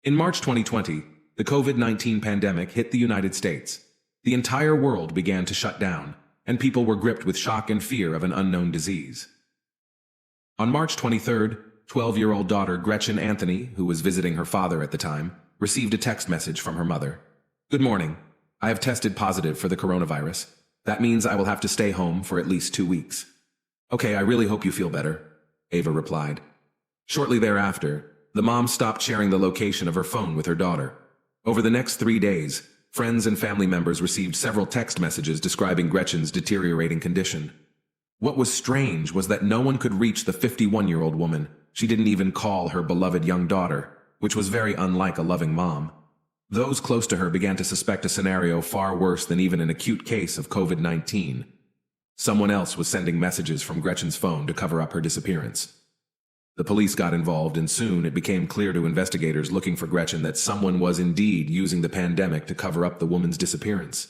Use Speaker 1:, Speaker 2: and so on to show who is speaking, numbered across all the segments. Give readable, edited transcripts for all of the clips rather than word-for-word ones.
Speaker 1: In March 2020, the COVID-19 pandemic hit the United States. The entire world began to shut down, and people were gripped with shock and fear of an unknown disease. On March 23rd, 12-year-old daughter Gretchen Anthony, who was visiting her father at the time, received a text message from her mother. "Good morning. I have tested positive for the coronavirus. That means I will have to stay home for at least 2 weeks." "Okay, I really hope you feel better," Ava replied. Shortly thereafter, the mom stopped sharing the location of her phone with her daughter. Over the next 3 days, friends and family members received several text messages describing Gretchen's deteriorating condition. What was strange was that no one could reach the 51-year-old woman. She didn't even call her beloved young daughter, which was very unlike a loving mom. Those close to her began to suspect a scenario far worse than even an acute case of COVID-19. Someone else was sending messages from Gretchen's phone to cover up her disappearance. The police got involved, and soon it became clear to investigators looking for Gretchen that someone was indeed using the pandemic to cover up the woman's disappearance.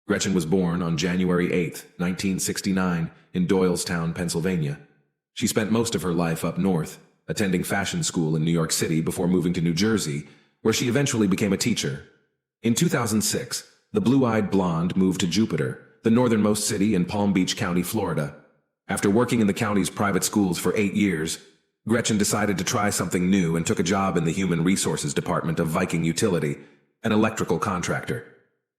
Speaker 1: Gretchen was born on January 8, 1969, in Doylestown, Pennsylvania. She spent most of her life up north, attending fashion school in New York City before moving to New Jersey, where she eventually became a teacher. In 2006, the blue-eyed blonde moved to Jupiter, the northernmost city in Palm Beach County, Florida. After working in the county's private schools for 8 years, Gretchen decided to try something new and took a job in the Human Resources Department of Viking Utility, an electrical contractor.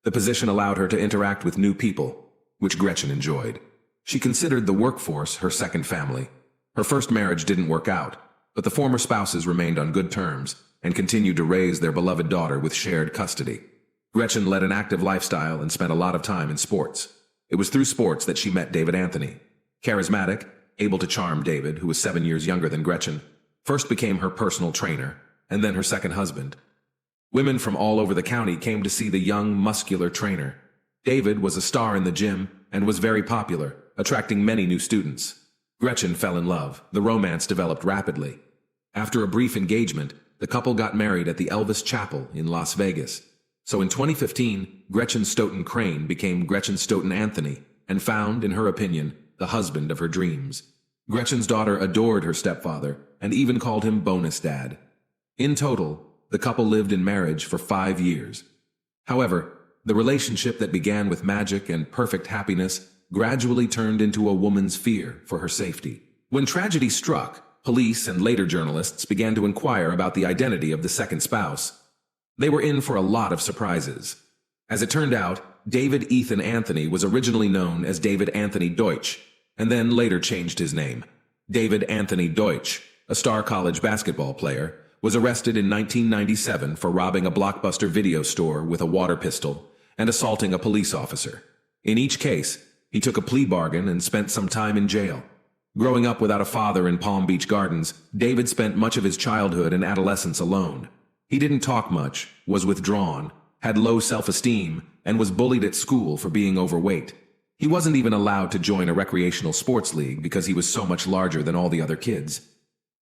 Speaker 1: The position allowed her to interact with new people, which Gretchen enjoyed. She considered the workforce her second family. Her first marriage didn't work out, but the former spouses remained on good terms and continued to raise their beloved daughter with shared custody. Gretchen led an active lifestyle and spent a lot of time in sports. It was through sports that she met David Anthony. Charismatic, able to charm, David, who was 7 years younger than Gretchen, first became her personal trainer, and then her second husband. Women from all over the county came to see the young, muscular trainer. David was a star in the gym and was very popular, attracting many new students. Gretchen fell in love. The romance developed rapidly. After a brief engagement, the couple got married at the Elvis Chapel in Las Vegas. So in 2015, Gretchen Stoughton Crane became Gretchen Stoughton Anthony and found, in her opinion, the husband of her dreams. Gretchen's daughter adored her stepfather and even called him bonus dad. In total, the couple lived in marriage for 5 years. However, the relationship that began with magic and perfect happiness gradually turned into a woman's fear for her safety. When tragedy struck, police and later journalists began to inquire about the identity of the second spouse. They were in for a lot of surprises. As it turned out, David Ethan Anthony was originally known as David Anthony Deutsch, and then later changed his name. David Anthony Deutsch, a star college basketball player, was arrested in 1997 for robbing a Blockbuster video store with a water pistol and assaulting a police officer. In each case, he took a plea bargain and spent some time in jail. Growing up without a father in Palm Beach Gardens, David spent much of his childhood and adolescence alone. He didn't talk much, was withdrawn, had low self-esteem, and was bullied at school for being overweight. He wasn't even allowed to join a recreational sports league because he was so much larger than all the other kids.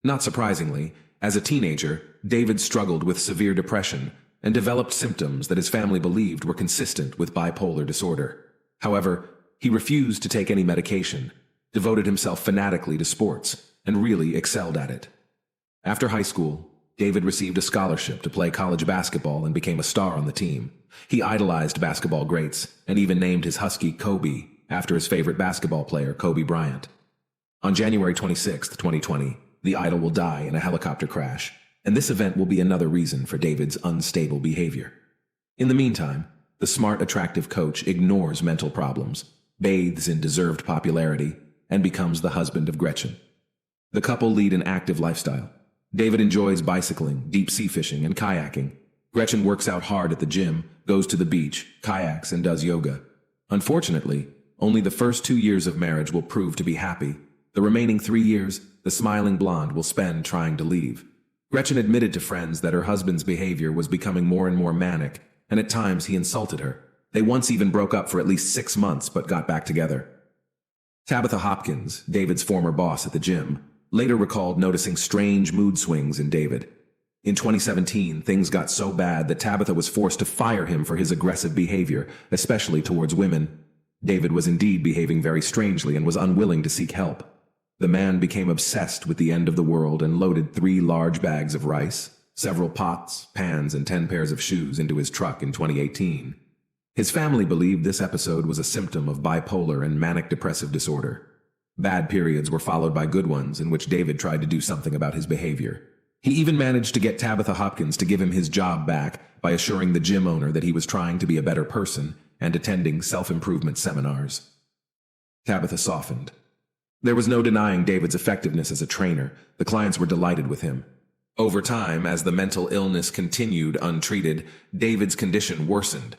Speaker 1: Not surprisingly, as a teenager, David struggled with severe depression and developed symptoms that his family believed were consistent with bipolar disorder. However, he refused to take any medication, devoted himself fanatically to sports, and really excelled at it. After high school, David received a scholarship to play college basketball and became a star on the team. He idolized basketball greats and even named his husky Kobe after his favorite basketball player, Kobe Bryant. On January 26, 2020, the idol will die in a helicopter crash, and this event will be another reason for David's unstable behavior. In the meantime, the smart, attractive coach ignores mental problems, bathes in deserved popularity, and becomes the husband of Gretchen. The couple lead an active lifestyle. David enjoys bicycling, deep-sea fishing, and kayaking. Gretchen works out hard at the gym, goes to the beach, kayaks, and does yoga. Unfortunately, only the first 2 years of marriage will prove to be happy. The remaining 3 years, the smiling blonde will spend trying to leave. Gretchen admitted to friends that her husband's behavior was becoming more and more manic, and at times he insulted her. They once even broke up for at least 6 months but got back together. Tabitha Hopkins, David's former boss at the gym, later recalled noticing strange mood swings in David. In 2017, things got so bad that Tabitha was forced to fire him for his aggressive behavior, especially towards women. David was indeed behaving very strangely and was unwilling to seek help. The man became obsessed with the end of the world and loaded 3 large bags of rice, several pots, pans, and 10 pairs of shoes into his truck in 2018. His family believed this episode was a symptom of bipolar and manic depressive disorder. Bad periods were followed by good ones in which David tried to do something about his behavior. He even managed to get Tabitha Hopkins to give him his job back by assuring the gym owner that he was trying to be a better person and attending self-improvement seminars. Tabitha softened. There was no denying David's effectiveness as a trainer. The clients were delighted with him. Over time, as the mental illness continued untreated, David's condition worsened.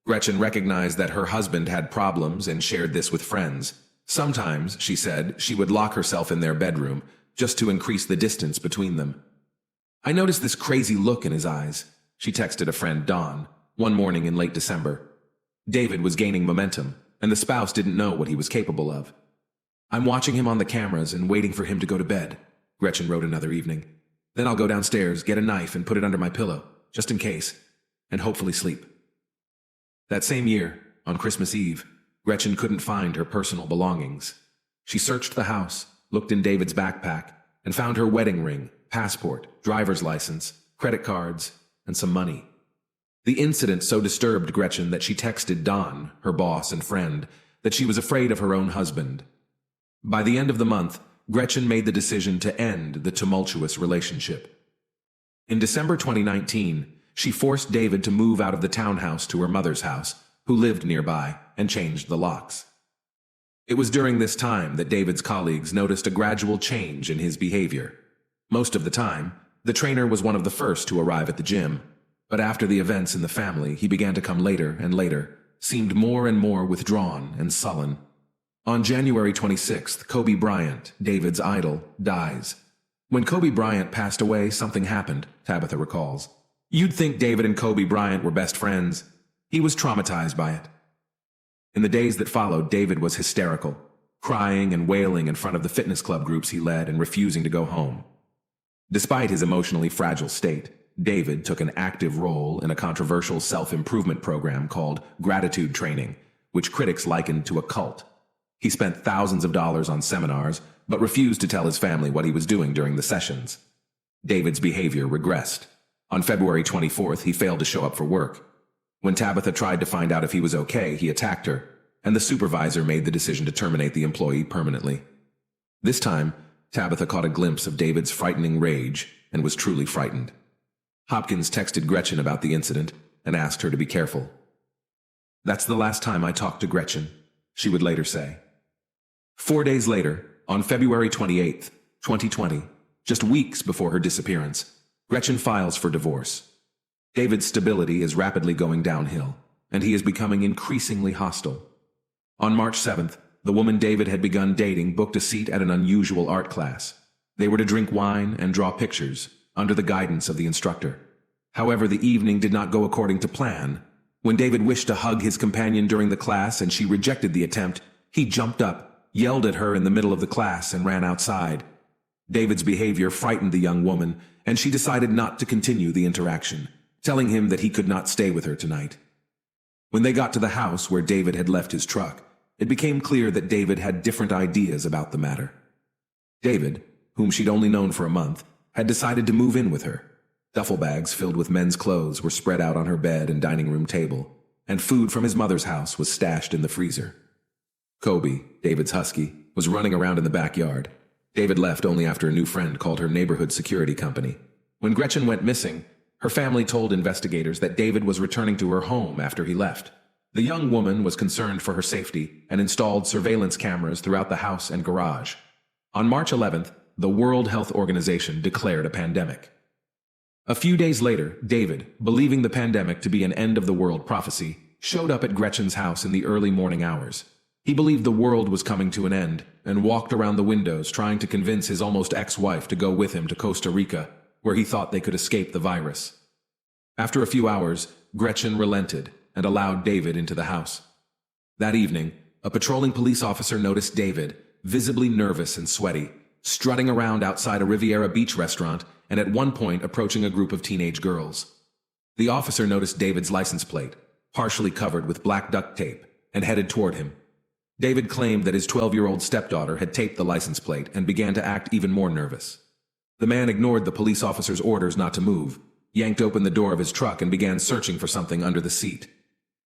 Speaker 1: Gretchen recognized that her husband had problems and shared this with friends. Sometimes, she said, she would lock herself in their bedroom just to increase the distance between them. I noticed this crazy look in his eyes, she texted a friend, Dawn, one morning in late December. David was gaining momentum, and the spouse didn't know what he was capable of. I'm watching him on the cameras and waiting for him to go to bed, Gretchen wrote another evening. Then I'll go downstairs, get a knife, and put it under my pillow, just in case, and hopefully sleep. That same year, on Christmas Eve, Gretchen couldn't find her personal belongings. She searched the house, looked in David's backpack, and found her wedding ring, passport, driver's license, credit cards, and some money. The incident so disturbed Gretchen that she texted Don, her boss and friend, that she was afraid of her own husband. By the end of the month, Gretchen made the decision to end the tumultuous relationship. In December 2019, she forced David to move out of the townhouse to her mother's house, who lived nearby, and changed the locks. It was during this time that David's colleagues noticed a gradual change in his behavior. Most of the time, the trainer was one of the first to arrive at the gym, but after the events in the family, he began to come later and later, seemed more and more withdrawn and sullen. On January 26th, Kobe Bryant, David's idol, dies. When Kobe Bryant passed away, something happened, Tabitha recalls. You'd think David and Kobe Bryant were best friends. He was traumatized by it. In the days that followed, David was hysterical, crying and wailing in front of the fitness club groups he led and refusing to go home. Despite his emotionally fragile state, David took an active role in a controversial self-improvement program called Gratitude Training, which critics likened to a cult. He spent thousands of dollars on seminars, but refused to tell his family what he was doing during the sessions. David's behavior regressed. On February 24th, he failed to show up for work. When Tabitha tried to find out if he was okay, he attacked her, and the supervisor made the decision to terminate the employee permanently. This time, Tabitha caught a glimpse of David's frightening rage and was truly frightened. Hopkins texted Gretchen about the incident and asked her to be careful. That's the last time I talked to Gretchen, she would later say. 4 days later, on February 28th, 2020, just weeks before her disappearance, Gretchen files for divorce. David's stability is rapidly going downhill, and he is becoming increasingly hostile. On March 7th, the woman David had begun dating booked a seat at an unusual art class. They were to drink wine and draw pictures, under the guidance of the instructor. However, the evening did not go according to plan. When David wished to hug his companion during the class and she rejected the attempt, he jumped up, yelled at her in the middle of the class, and ran outside. David's behavior frightened the young woman, and she decided not to continue the interaction, telling him that he could not stay with her tonight. When they got to the house where David had left his truck, it became clear that David had different ideas about the matter. David, whom she'd only known for a month, had decided to move in with her. Duffel bags filled with men's clothes were spread out on her bed and dining room table, and food from his mother's house was stashed in the freezer. Kobe, David's husky, was running around in the backyard. David left only after a new friend called her neighborhood security company. When Gretchen went missing, her family told investigators that David was returning to her home after he left. The young woman was concerned for her safety and installed surveillance cameras throughout the house and garage. On March 11th, the World Health Organization declared a pandemic. A few days later, David, believing the pandemic to be an end-of-the-world prophecy, showed up at Gretchen's house in the early morning hours. He believed the world was coming to an end and walked around the windows trying to convince his almost ex-wife to go with him to Costa Rica, where he thought they could escape the virus. After a few hours, Gretchen relented and allowed David into the house. That evening, a patrolling police officer noticed David, visibly nervous and sweaty, strutting around outside a Riviera Beach restaurant and at one point approaching a group of teenage girls. The officer noticed David's license plate, partially covered with black duct tape, and headed toward him. David claimed that his 12-year-old stepdaughter had taped the license plate and began to act even more nervous. The man ignored the police officer's orders not to move, yanked open the door of his truck and began searching for something under the seat.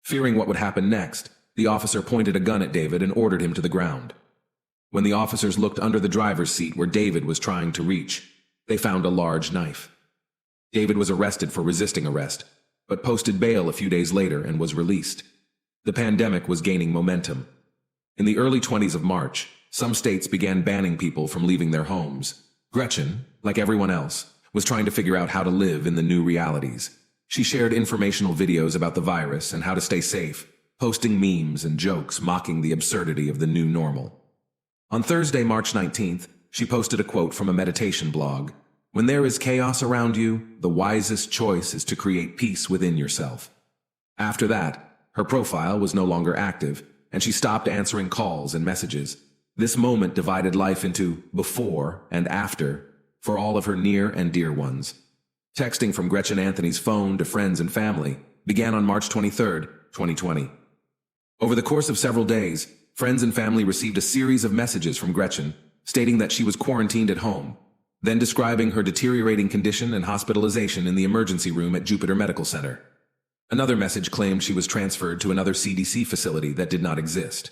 Speaker 1: Fearing what would happen next, the officer pointed a gun at David and ordered him to the ground. When the officers looked under the driver's seat where David was trying to reach, they found a large knife. David was arrested for resisting arrest, but posted bail a few days later and was released. The pandemic was gaining momentum. In the early 20s of March, some states began banning people from leaving their homes. Gretchen, like everyone else, was trying to figure out how to live in the new realities. She shared informational videos about the virus and how to stay safe, posting memes and jokes mocking the absurdity of the new normal. On Thursday, March 19th, she posted a quote from a meditation blog. "When there is chaos around you, the wisest choice is to create peace within yourself." After that, her profile was no longer active, and she stopped answering calls and messages. This moment divided life into before and after for all of her near and dear ones. Texting from Gretchen Anthony's phone to friends and family began on March 23, 2020. Over the course of several days, friends and family received a series of messages from Gretchen stating that she was quarantined at home, then describing her deteriorating condition and hospitalization in the emergency room at Jupiter Medical Center. Another message claimed she was transferred to another CDC facility that did not exist.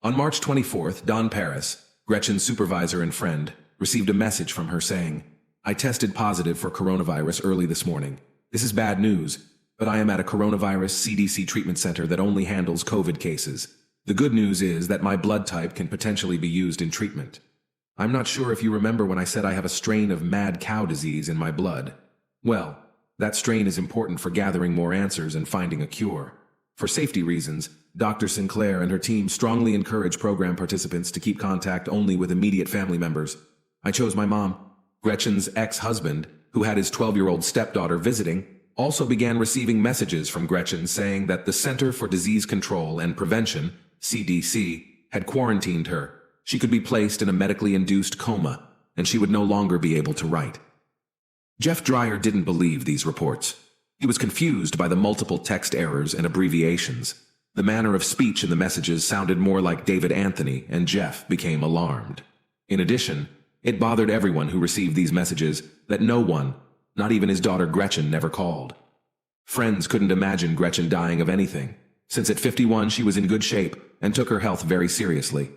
Speaker 1: On March 24th, Don Paris, Gretchen's supervisor and friend, received a message from her saying, "I tested positive for coronavirus early this morning. This is bad news, but I am at a coronavirus CDC treatment center that only handles COVID cases. The good news is that my blood type can potentially be used in treatment. I'm not sure if you remember when I said I have a strain of mad cow disease in my blood. Well, that strain is important for gathering more answers and finding a cure. For safety reasons, Dr. Sinclair and her team strongly encourage program participants to keep contact only with immediate family members. I chose my mom." Gretchen's ex-husband, who had his 12-year-old stepdaughter visiting, also began receiving messages from Gretchen saying that the Center for Disease Control and Prevention, CDC, had quarantined her. She could be placed in a medically induced coma, and she would no longer be able to write. Jeff Dreyer didn't believe these reports. He was confused by the multiple text errors and abbreviations. The manner of speech in the messages sounded more like David Anthony, and Jeff became alarmed. In addition, it bothered everyone who received these messages that no one, not even his daughter Gretchen, never called. Friends couldn't imagine Gretchen dying of anything, since at 51 she was in good shape and took her health very seriously.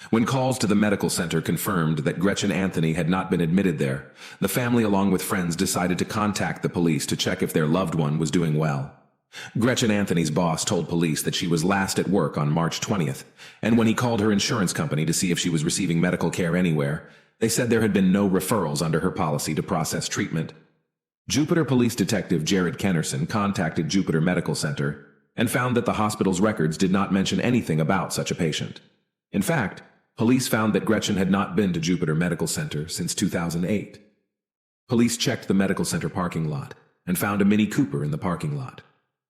Speaker 1: When calls to the medical center confirmed that Gretchen Anthony had not been admitted there, the family along with friends decided to contact the police to check if their loved one was doing well. Gretchen Anthony's boss told police that she was last at work on March 20th, and when he called her insurance company to see if she was receiving medical care anywhere, they said there had been no referrals under her policy to process treatment. Jupiter Police Detective Jared Kennerson contacted Jupiter Medical Center and found that the hospital's records did not mention anything about such a patient. In fact, police found that Gretchen had not been to Jupiter Medical Center since 2008. Police checked the medical center parking lot and found a Mini Cooper in the parking lot.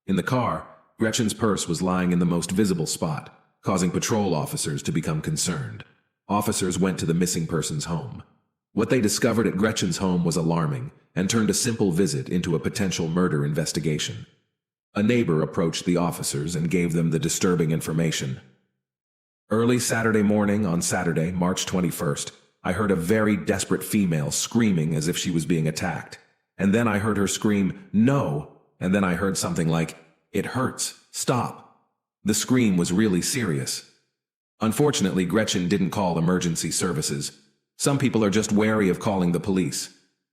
Speaker 1: In the car, Gretchen's purse was lying in the most visible spot, causing patrol officers to become concerned. Officers went to the missing person's home. What they discovered at Gretchen's home was alarming and turned a simple visit into a potential murder investigation. A neighbor approached the officers and gave them the disturbing information. "Early Saturday morning on Saturday, March 21st, I heard a very desperate female screaming as if she was being attacked. And then I heard her scream, 'No!' And then I heard something like, 'It hurts, stop.' The scream was really serious." Unfortunately, Gretchen didn't call emergency services. Some people are just wary of calling the police.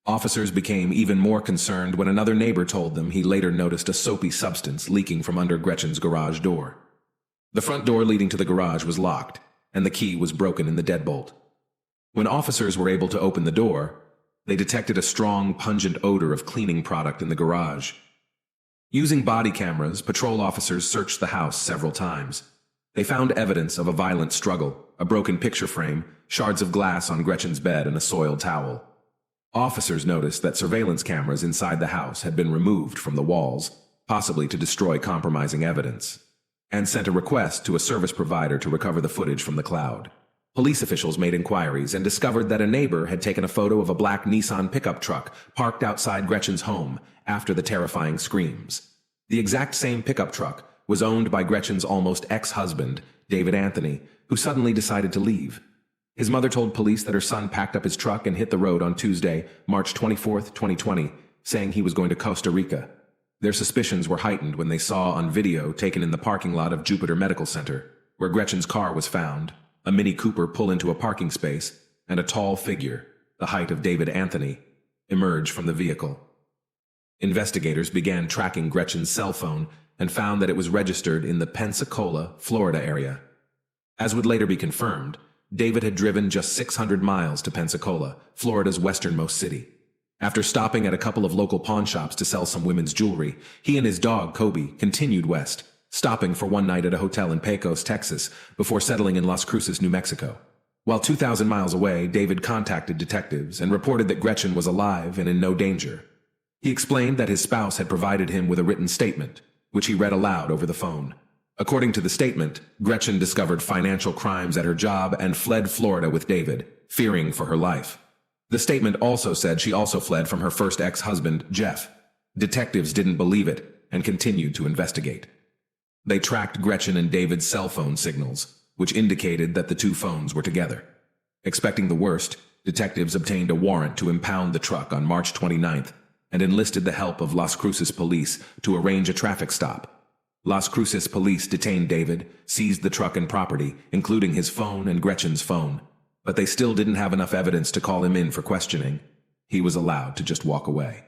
Speaker 1: Officers became even more concerned when another neighbor told them he later noticed a soapy substance leaking from under Gretchen's garage door. The front door leading to the garage was locked, and the key was broken in the deadbolt. When officers were able to open the door, they detected a strong, pungent odor of cleaning product in the garage. Using body cameras, patrol officers searched the house several times. They found evidence of a violent struggle, a broken picture frame, shards of glass on Gretchen's bed, and a soiled towel. Officers noticed that surveillance cameras inside the house had been removed from the walls, possibly to destroy compromising evidence, and sent a request to a service provider to recover the footage from the cloud. Police officials made inquiries and discovered that a neighbor had taken a photo of a black Nissan pickup truck parked outside Gretchen's home after the terrifying screams. The exact same pickup truck was owned by Gretchen's almost ex-husband, David Anthony, who suddenly decided to leave. His mother told police that her son packed up his truck and hit the road on Tuesday, March 24th, 2020, saying he was going to Costa Rica. Their suspicions were heightened when they saw on video taken in the parking lot of Jupiter Medical Center, where Gretchen's car was found, a Mini Cooper pull into a parking space, and a tall figure, the height of David Anthony, emerge from the vehicle. Investigators began tracking Gretchen's cell phone and found that it was registered in the Pensacola, Florida area. As would later be confirmed, David had driven just 600 miles to Pensacola, Florida's westernmost city. After stopping at a couple of local pawn shops to sell some women's jewelry, he and his dog, Kobe, continued west, stopping for one night at a hotel in Pecos, Texas, before settling in Las Cruces, New Mexico. While 2,000 miles away, David contacted detectives and reported that Gretchen was alive and in no danger. He explained that his spouse had provided him with a written statement, which he read aloud over the phone. According to the statement, Gretchen discovered financial crimes at her job and fled Florida with David, fearing for her life. The statement also said she also fled from her first ex-husband, Jeff. Detectives didn't believe it and continued to investigate. They tracked Gretchen and David's cell phone signals, which indicated that the two phones were together. Expecting the worst, detectives obtained a warrant to impound the truck on March 29th and enlisted the help of Las Cruces police to arrange a traffic stop. Las Cruces police detained David, seized the truck and property, including his phone and Gretchen's phone, but they still didn't have enough evidence to call him in for questioning. He was allowed to just walk away.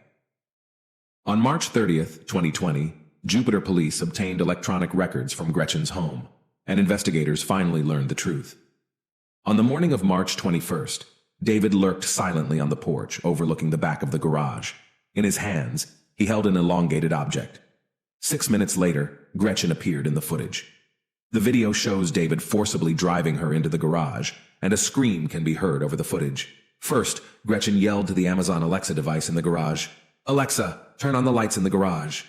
Speaker 1: On March 30th, 2020, Jupiter police obtained electronic records from Gretchen's home, and investigators finally learned the truth. On the morning of March 21st, David lurked silently on the porch overlooking the back of the garage. In his hands, he held an elongated object. 6 minutes later, Gretchen appeared in the footage. The video shows David forcibly driving her into the garage, and a scream can be heard over the footage. First, Gretchen yelled to the Amazon Alexa device in the garage, "Alexa, turn on the lights in the garage."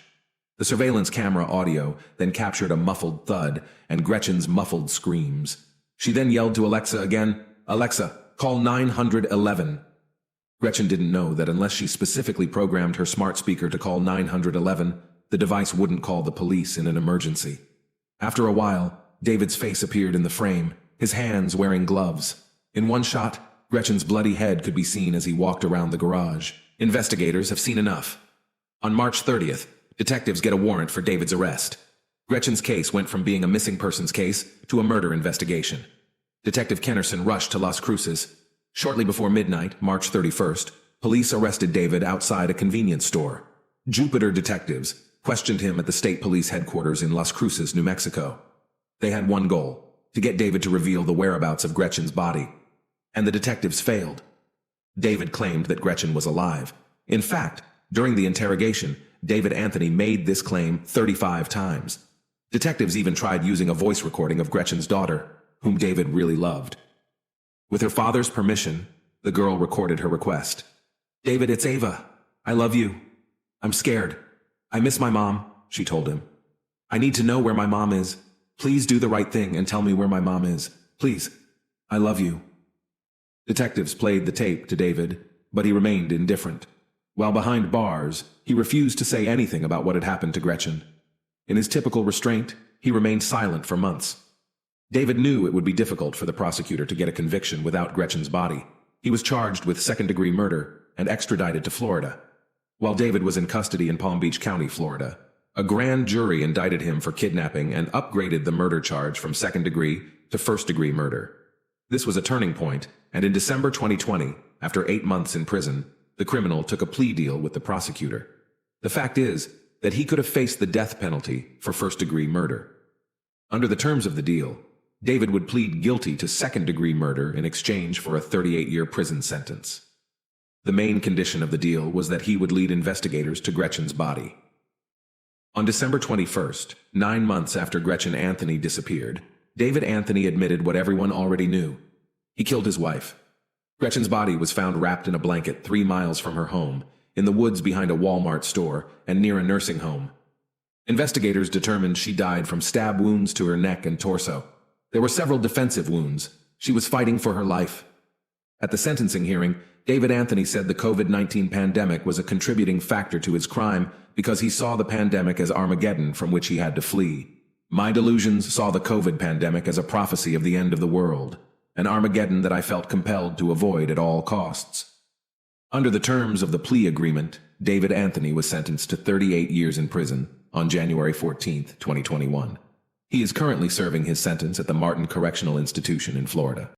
Speaker 1: The surveillance camera audio then captured a muffled thud and Gretchen's muffled screams. She then yelled to Alexa again, "Alexa, call 911. Gretchen didn't know that unless she specifically programmed her smart speaker to call 911, the device wouldn't call the police in an emergency. After a while, David's face appeared in the frame, his hands wearing gloves. In one shot, Gretchen's bloody head could be seen as he walked around the garage. Investigators have seen enough. On March 30th, detectives get a warrant for David's arrest. Gretchen's case went from being a missing persons case to a murder investigation. Detective Kennerson rushed to Las Cruces. Shortly before midnight, March 31st, police arrested David outside a convenience store. Jupiter detectives questioned him at the state police headquarters in Las Cruces, New Mexico. They had one goal: to get David to reveal the whereabouts of Gretchen's body. And the detectives failed. David claimed that Gretchen was alive. In fact, during the interrogation, David Anthony made this claim 35 times. Detectives even tried using a voice recording of Gretchen's daughter, whom David really loved. With her father's permission, the girl recorded her request. "David, it's Ava. I love you. I'm scared. I miss my mom," she told him. "I need to know where my mom is. Please do the right thing and tell me where my mom is. Please. I love you." Detectives played the tape to David, but he remained indifferent. While behind bars, he refused to say anything about what had happened to Gretchen. In his typical restraint, he remained silent for months. David knew it would be difficult for the prosecutor to get a conviction without Gretchen's body. He was charged with second-degree murder and extradited to Florida. While David was in custody in Palm Beach County, Florida, a grand jury indicted him for kidnapping and upgraded the murder charge from second-degree to first-degree murder. This was a turning point, and in December 2020, after 8 months in prison, the criminal took a plea deal with the prosecutor. The fact is that he could have faced the death penalty for first-degree murder. Under the terms of the deal, David would plead guilty to second-degree murder in exchange for a 38-year prison sentence. The main condition of the deal was that he would lead investigators to Gretchen's body. On December 21st, 9 months after Gretchen Anthony disappeared, David Anthony admitted what everyone already knew. He killed his wife. Gretchen's body was found wrapped in a blanket 3 miles from her home, in the woods behind a Walmart store and near a nursing home. Investigators determined she died from stab wounds to her neck and torso. There were several defensive wounds. She was fighting for her life. At the sentencing hearing, David Anthony said the COVID-19 pandemic was a contributing factor to his crime because he saw the pandemic as Armageddon from which he had to flee. "My delusions saw the COVID pandemic as a prophecy of the end of the world. an Armageddon that I felt compelled to avoid at all costs. Under the terms of the plea agreement, David Anthony was sentenced to 38 years in prison on January 14, 2021. He is currently serving his sentence at the Martin Correctional Institution in Florida.